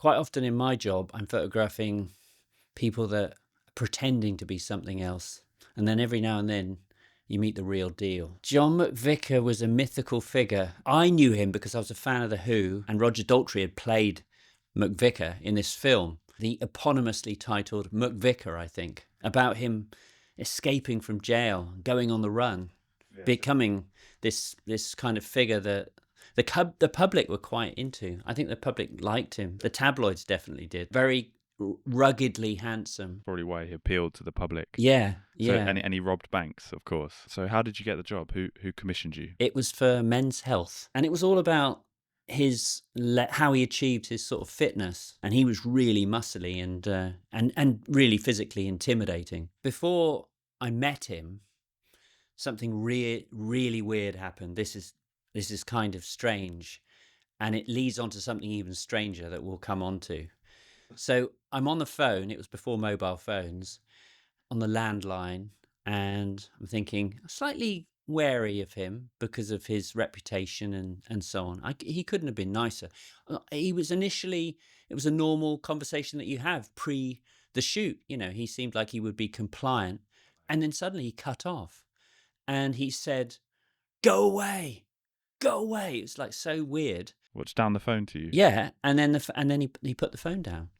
quite often in my job, I'm photographing people that are pretending to be something else. And then every now and then you meet the real deal. John McVicar was a mythical figure. I knew him because I was a fan of The Who, and Roger Daltrey had played McVicar in this film, the eponymously titled McVicar, I think, about him escaping from jail, going on the run, becoming this kind of figure that the public were quite into. I think the public liked him. The tabloids definitely did. Very ruggedly handsome. Probably why he appealed to the public. Yeah, So, yeah. and he robbed banks, of course. So how did you get the job? Who commissioned you? It was for Men's Health, and it was all about how he achieved his sort of fitness, and he was really muscly and really physically intimidating. Before I met him, something really weird happened. This is kind of strange, and it leads on to something even stranger that we'll come on to. So I'm on the phone, it was before mobile phones, on the landline, and I'm thinking, slightly wary of him because of his reputation and so on. He couldn't have been nicer. It was a normal conversation that you have pre the shoot. He seemed like he would be compliant. And then suddenly he cut off and he said, "Go away, go away." It was like so weird. What's down the phone to you? Yeah. And then he put the phone down.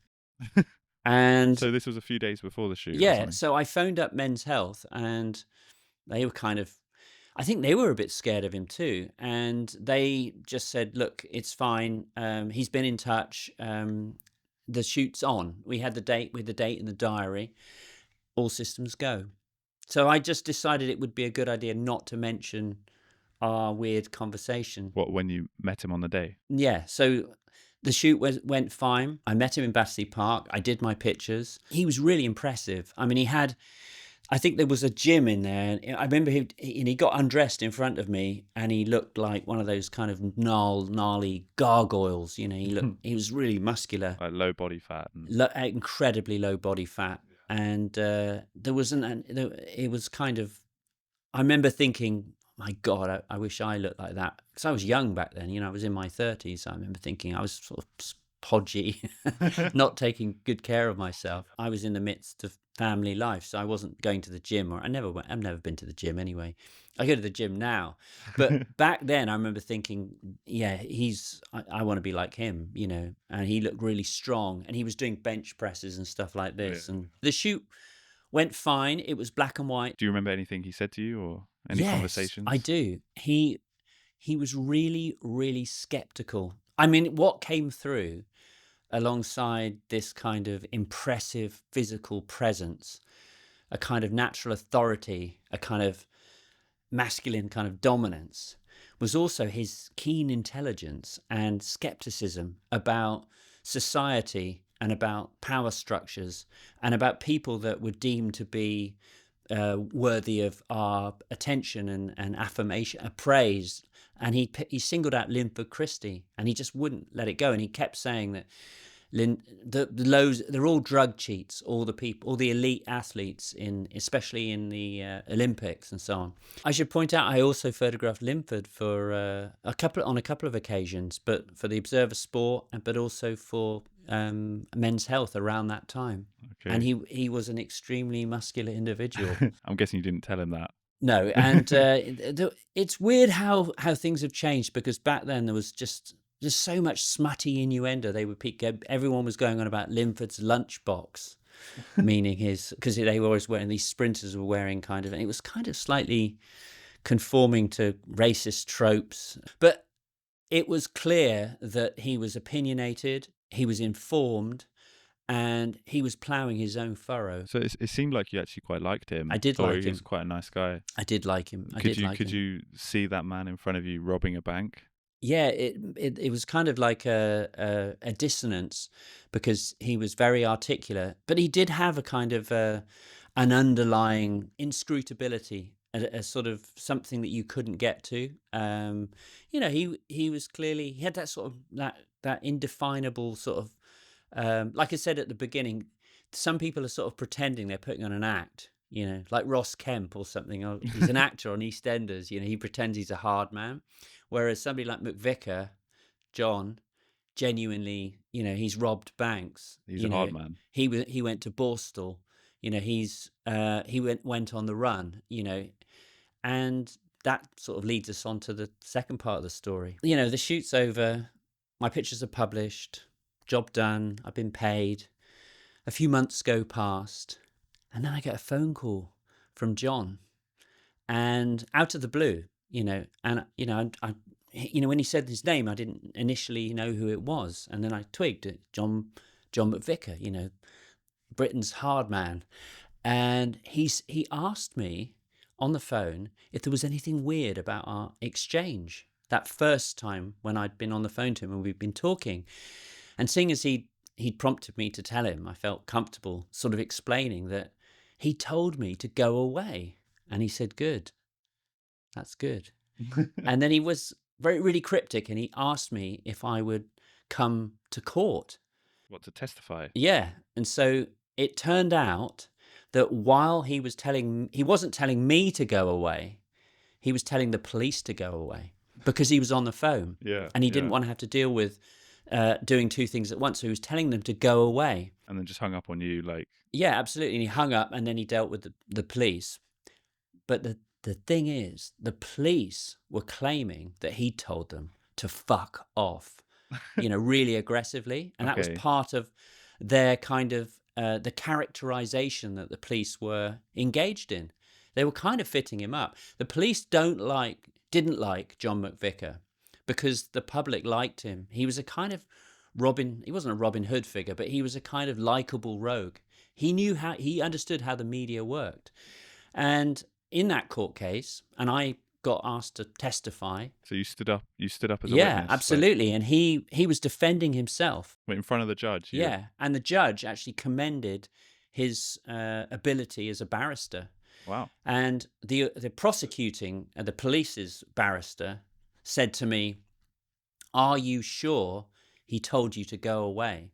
And so this was a few days before the shoot. Yeah, so I phoned up Men's Health, and they were I think they were a bit scared of him too. And they just said, "Look, it's fine. He's been in touch. The shoot's on. We had the date in the diary. All systems go." So I just decided it would be a good idea not to mention our weird conversation. What, when you met him on the day? Yeah, so the shoot went fine. I met him in Battersea Park. I did my pictures. He was really impressive. I mean, I think there was a gym in there. I remember he got undressed in front of me, and he looked like one of those kind of gnarly gargoyles. He was really muscular. Like low body fat. Incredibly low body fat. And it was kind of, I remember thinking, my God, I wish I looked like that. Because I was young back then, I was in my 30s. I remember thinking I was sort of podgy, not taking good care of myself. I was in the midst of family life, so I wasn't going to the gym, I've never been to the gym anyway. I go to the gym now. But back then I remember thinking, yeah, I want to be like him, and he looked really strong, and he was doing bench presses and stuff like this. Yeah. And the shoot went fine. It was black and white. Do you remember anything he said to you, or any conversations? I do. He was really, really skeptical. I mean, what came through alongside this kind of impressive physical presence, a kind of natural authority, a kind of masculine kind of dominance, was also his keen intelligence and skepticism about society and about power structures and about people that were deemed to be worthy of our attention and affirmation, praise. And he singled out Linford Christie, and he just wouldn't let it go. And he kept saying that they're all drug cheats, all the elite athletes, especially in the Olympics and so on. I should point out I also photographed Linford for a couple of occasions, but for the Observer Sport, but also for Men's Health around that time. Okay. And he was an extremely muscular individual. I'm guessing you didn't tell him that. No, and it's weird how things have changed, because back then there was just so much smutty innuendo. Everyone was going on about Linford's lunchbox, meaning because they were always wearing, these sprinters were wearing and it was kind of slightly conforming to racist tropes. But it was clear that he was opinionated, he was informed, and he was ploughing his own furrow. So it seemed like you actually quite liked him. I did like him. He was quite a nice guy. I did like him. Could you see that man in front of you robbing a bank? Yeah, it was kind of like a dissonance, because he was very articulate, but he did have a kind of an underlying inscrutability, a sort of something that you couldn't get to. He was clearly, he had that sort of that indefinable sort of, like I said at the beginning, some people are sort of pretending they're putting on an act, like Ross Kemp or something. He's an actor on EastEnders, he pretends he's a hard man. Whereas somebody like McVicar, John, genuinely, he's robbed banks. He's a hard man. He went to Borstal. He went on the run. And that sort of leads us on to the second part of the story. The shoot's over. My pictures are published. Job done. I've been paid. A few months go past, and then I get a phone call from John, and out of the blue, and when he said his name, I didn't initially know who it was, and then I twigged it, John McVicar, Britain's hard man, and he asked me on the phone if there was anything weird about our exchange that first time when I'd been on the phone to him and we'd been talking, and seeing as he'd prompted me to tell him, I felt comfortable sort of explaining that he told me to go away, and he said, "Good, that's good." And then he was really cryptic, and he asked me if I would come to court. What, to testify? Yeah. And so it turned out that while he wasn't telling me to go away, he was telling the police to go away because he was on the phone. Yeah. And he didn't want to have to deal with doing two things at once. So he was telling them to go away. And then just hung up on you, like... Yeah, absolutely. And he hung up, and then he dealt with the police. But the thing is, the police were claiming that he told them to fuck off, really aggressively. And that was Okay. part of their kind of the characterization that the police were engaged in. They were kind of fitting him up. The police didn't like John McVicar because the public liked him. He was a kind of he wasn't a Robin Hood figure, but he was a kind of likable rogue. He understood how the media worked. And in that court case, and I got asked to testify. So you stood up as a witness? Yeah, absolutely. And he was defending himself. Wait, in front of the judge? Yeah. And the judge actually commended his ability as a barrister. Wow. And the prosecuting, the police's barrister said to me, "Are you sure he told you to go away?"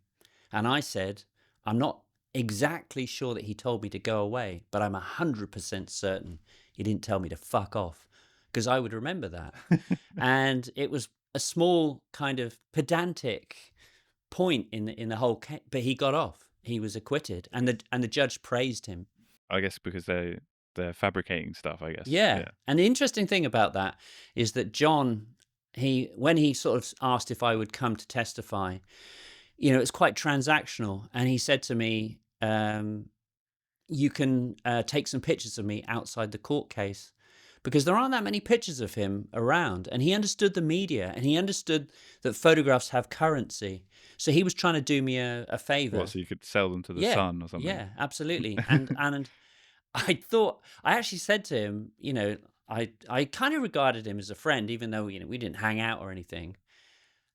And I said, "I'm not exactly sure that he told me to go away, but I'm 100% certain he didn't tell me to fuck off," because I would remember that. And it was a small kind of pedantic point in the whole case, but he got off. He was acquitted, and the judge praised him. I guess because they're fabricating stuff, I guess. Yeah. And the interesting thing about that is that John, when he sort of asked if I would come to testify, it's quite transactional. And he said to me, "You can take some pictures of me outside the court case," because there aren't that many pictures of him around. And he understood the media, and he understood that photographs have currency. So he was trying to do me a favor. What, so you could sell them to the Sun or something? Yeah, absolutely. And I actually said to him, I kind of regarded him as a friend, even though, we didn't hang out or anything.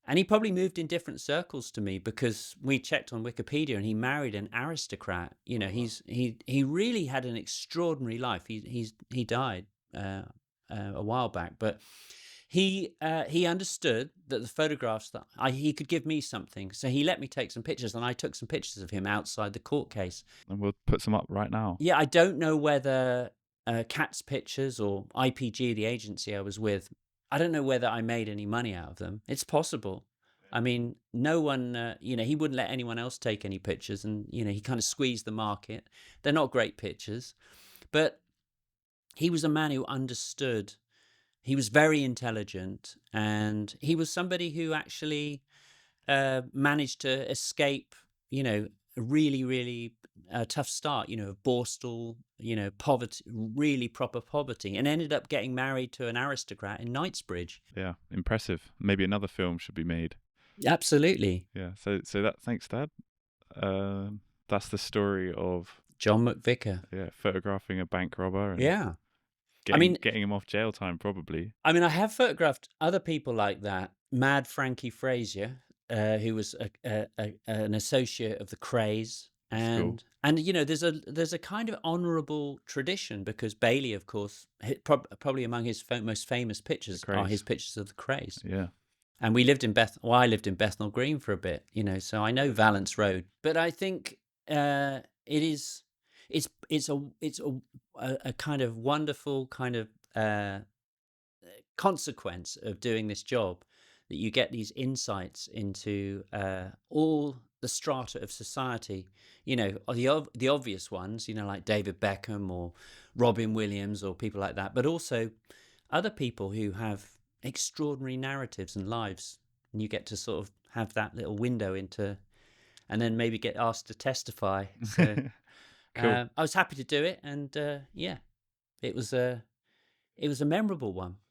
And he probably moved in different circles to me because we checked on Wikipedia, and he married an aristocrat. He really had an extraordinary life. He died a while back, but he understood that the photographs that he could give me something. So he let me take some pictures, and I took some pictures of him outside the court case. And we'll put some up right now. Yeah, I don't know whether Cat's Pictures or IPG, the agency I was with, I don't know whether I made any money out of them. It's possible. I mean, no one, he wouldn't let anyone else take any pictures, and, he kind of squeezed the market. They're not great pictures, but he was a man who understood. He was very intelligent, and he was somebody who actually managed to escape, a really, really tough start, of Borstal, poverty, really proper poverty, and ended up getting married to an aristocrat in Knightsbridge. Yeah, impressive. Maybe another film should be made. Absolutely. Yeah. So thanks, Dad. That's the story of John McVicar. Yeah, photographing a bank robber. And Yeah. getting him off jail time, probably. I mean, I have photographed other people like that. Mad Frankie Frazier, who was an associate of the Krays. And there's a kind of honourable tradition because Bailey, of course, probably among his most famous pictures are his pictures of the Krays. Yeah. And I lived in Bethnal Green for a bit, so I know Valence Road. But I think it's a kind of wonderful kind of consequence of doing this job. that you get these insights into all the strata of society. You know, the obvious ones, you know, like David Beckham or Robin Williams or people like that, but also other people who have extraordinary narratives and lives, and you get to sort of have that little window into, and then maybe get asked to testify. So Cool. I was happy to do it, and yeah, it was a memorable one.